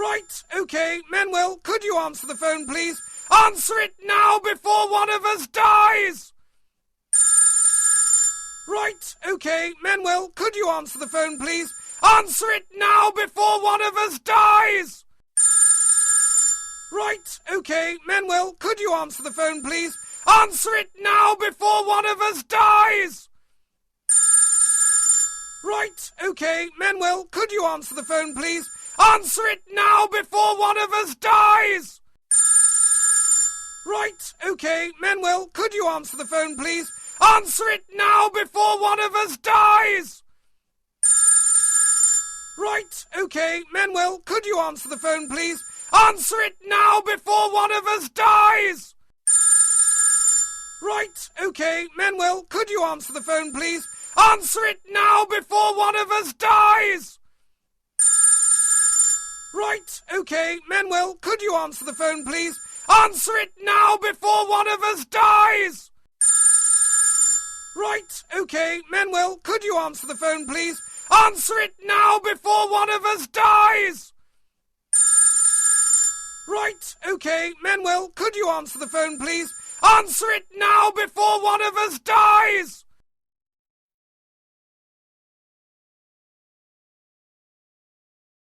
Right, okay, Manuel, could you answer the phone, please? Answer it now before one of us dies! Right, okay, Manuel, could you answer the phone, please? Answer it now before one of us dies! Right, okay, Manuel, could you answer the phone, please? Answer it now before one of us dies! Right, okay, Manuel, could you answer the phone, please? Answer it now before one of us dies! Right, okay, Manuel, could you answer the phone, please? Answer it now before one of us dies! Right, okay, Manuel, could you answer the phone, please? Answer it now before one of us dies! Right, okay, Manuel, could you answer the phone, please? Answer it now before one of us dies! Right, okay, Manuel, could you answer the phone, please? Answer it now before one of us dies! Right, okay, Manuel, could you answer the phone, please? Answer it now before one of us dies! Right, okay, Manuel, could you answer the phone, please? Answer it now before one of us dies!